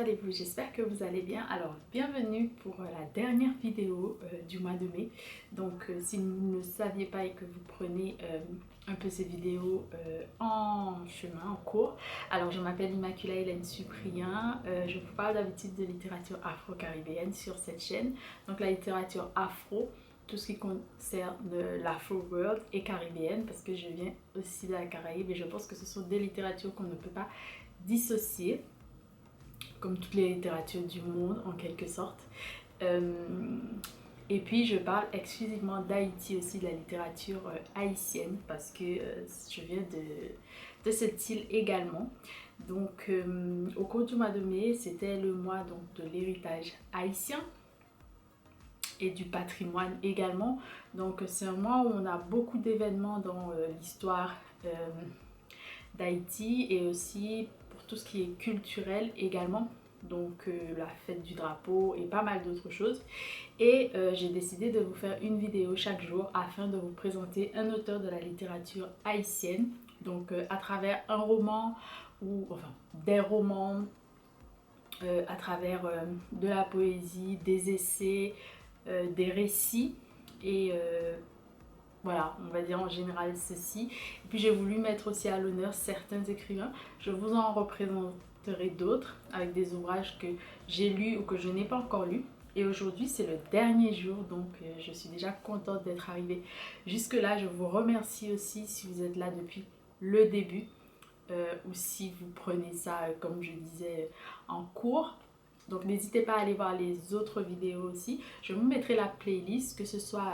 allez-vous? J'espère que vous allez bien. Alors, bienvenue pour la dernière vidéo du mois de mai. Donc, si vous ne le saviez pas et que vous prenez un peu ces vidéos en chemin, en cours. Alors, je m'appelle Immaculée Hélène Cyprien. Je vous parle d'habitude de littérature afro-caribéenne sur cette chaîne. Donc, la littérature afro, tout ce qui concerne l'Afro-World et caribéenne, parce que je viens aussi de la Caraïbe et je pense que ce sont des littératures qu'on ne peut pas dissocier, comme toutes les littératures du monde en quelque sorte. Et puis je parle exclusivement d'Haïti aussi, de la littérature haïtienne, parce que je viens de cette île également. Donc au cours du mois de mai, c'était le mois donc, de l'héritage haïtien et du patrimoine également. Donc c'est un mois où on a beaucoup d'événements dans l'histoire d'Haïti et aussi pour tout ce qui est culturel également. Donc la fête du drapeau et pas mal d'autres choses. Et j'ai décidé de vous faire une vidéo chaque jour afin de vous présenter un auteur de la littérature haïtienne. Donc à travers un roman ou enfin des romans, à travers de la poésie, des essais, des récits et voilà, on va dire en général ceci. Et puis j'ai voulu mettre aussi à l'honneur certains écrivains. Je vous en représenterai d'autres avec des ouvrages que j'ai lus ou que je n'ai pas encore lus. Et aujourd'hui c'est le dernier jour, donc je suis déjà contente d'être arrivée jusque là. Je vous remercie aussi si vous êtes là depuis le début ou si vous prenez ça comme je disais en cours. Donc n'hésitez pas à aller voir les autres vidéos aussi. Je vous mettrai la playlist, que ce soit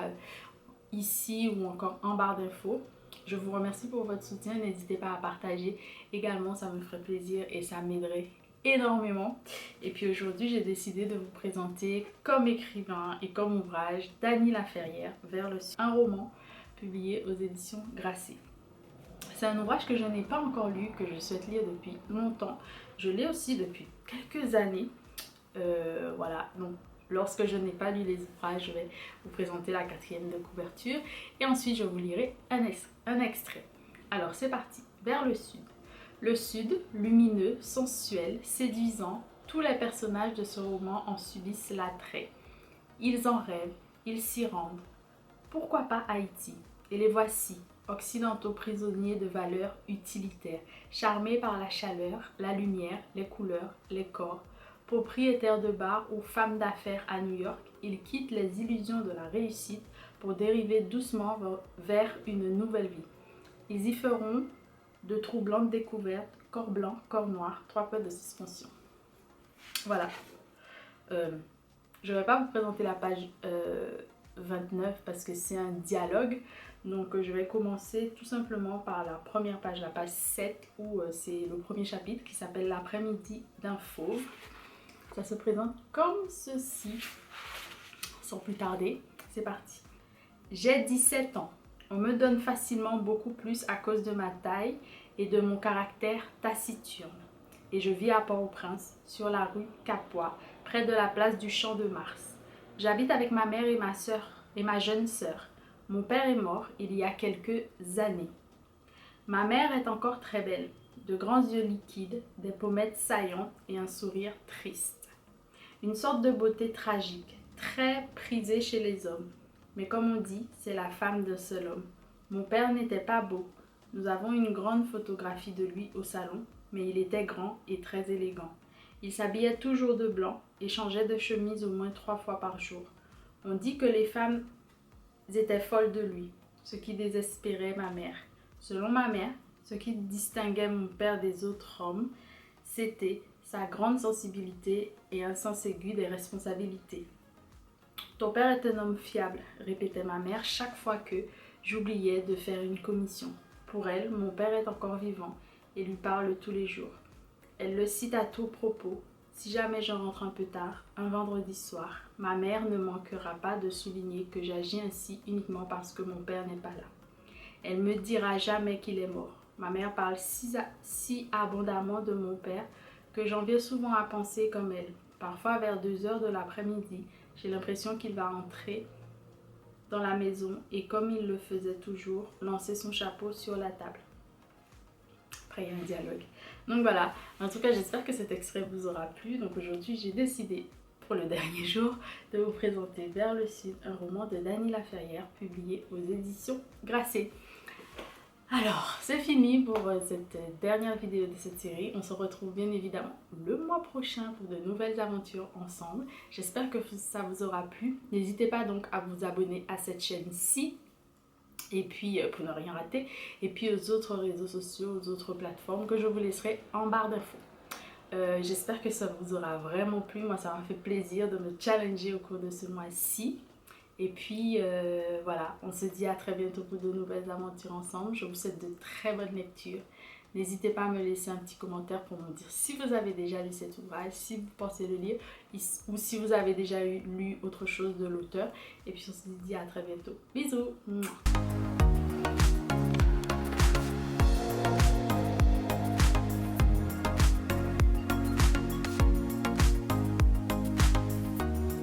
ici ou encore en barre d'infos. Je vous remercie pour votre soutien. N'hésitez pas à partager également, ça me ferait plaisir et ça m'aiderait énormément. Et puis aujourd'hui, j'ai décidé de vous présenter comme écrivain et comme ouvrage Dany Laferrière, Vers le Sud, un roman publié aux éditions Grasset. C'est un ouvrage que je n'ai pas encore lu, que je souhaite lire depuis longtemps. Je l'ai aussi depuis quelques années. Voilà, donc lorsque je n'ai pas lu les ouvrages, je vais vous présenter la quatrième de couverture et ensuite je vous lirai un extrait. Alors c'est parti, Vers le Sud. Le Sud, lumineux, sensuel, séduisant, tous les personnages de ce roman en subissent l'attrait. Ils en rêvent, ils s'y rendent. Pourquoi pas Haïti? Et les voici, occidentaux prisonniers de valeurs utilitaires, charmés par la chaleur, la lumière, les couleurs, les corps. Propriétaires de bars ou femmes d'affaires à New York, ils quittent les illusions de la réussite pour dériver doucement vers une nouvelle vie. Ils y feront de troublantes découvertes, corps blanc, corps noir, 3 points de suspension. Voilà. Je ne vais pas vous présenter la page 29 parce que c'est un dialogue. Donc je vais commencer tout simplement par la première page, la page 7, où c'est le premier chapitre qui s'appelle L'après-midi d'un fauve. Ça se présente comme ceci. Sans plus tarder, c'est parti. J'ai 17 ans. On me donne facilement beaucoup plus à cause de ma taille et de mon caractère taciturne. Et je vis à Port-au-Prince, sur la rue Capois, près de la place du Champ de Mars. J'habite avec ma mère et ma sœur et ma jeune sœur. Mon père est mort il y a quelques années. Ma mère est encore très belle, de grands yeux liquides, des pommettes saillantes et un sourire triste. Une sorte de beauté tragique, très prisée chez les hommes. Mais comme on dit, c'est la femme d'un seul homme. Mon père n'était pas beau. Nous avons une grande photographie de lui au salon, mais il était grand et très élégant. Il s'habillait toujours de blanc et changeait de chemise au moins 3 fois par jour. On dit que les femmes étaient folles de lui, ce qui désespérait ma mère. Selon ma mère, ce qui distinguait mon père des autres hommes, c'était sa grande sensibilité et un sens aigu des responsabilités. Ton père est un homme fiable, répétait ma mère chaque fois que j'oubliais de faire une commission. Pour elle, mon père est encore vivant et lui parle tous les jours. Elle le cite à tout propos. Si jamais je rentre un peu tard, un vendredi soir, ma mère ne manquera pas de souligner que j'agis ainsi uniquement parce que mon père n'est pas là. Elle me dira jamais qu'il est mort. Ma mère parle si abondamment de mon père que j'en viens souvent à penser comme elle. Parfois vers 2 heures de l'après-midi, j'ai l'impression qu'il va entrer dans la maison et comme il le faisait toujours, lancer son chapeau sur la table. Après il y a un dialogue. Donc voilà, en tout cas j'espère que cet extrait vous aura plu. Donc aujourd'hui j'ai décidé pour le dernier jour de vous présenter Vers le Sud, un roman de Dany Laferrière publié aux éditions Grasset. Alors, c'est fini pour cette dernière vidéo de cette série. On se retrouve bien évidemment le mois prochain pour de nouvelles aventures ensemble. J'espère que ça vous aura plu. N'hésitez pas donc à vous abonner à cette chaîne-ci. Et puis, pour ne rien rater. Et puis aux autres réseaux sociaux, aux autres plateformes que je vous laisserai en barre d'infos. J'espère que ça vous aura vraiment plu. Moi, ça m'a fait plaisir de me challenger au cours de ce mois-ci. Et puis voilà, on se dit à très bientôt pour de nouvelles aventures ensemble. Je vous souhaite de très bonnes lectures. N'hésitez pas à me laisser un petit commentaire pour me dire si vous avez déjà lu cet ouvrage, si vous pensez le lire ou si vous avez déjà lu autre chose de l'auteur. Et puis on se dit à très bientôt. Bisous.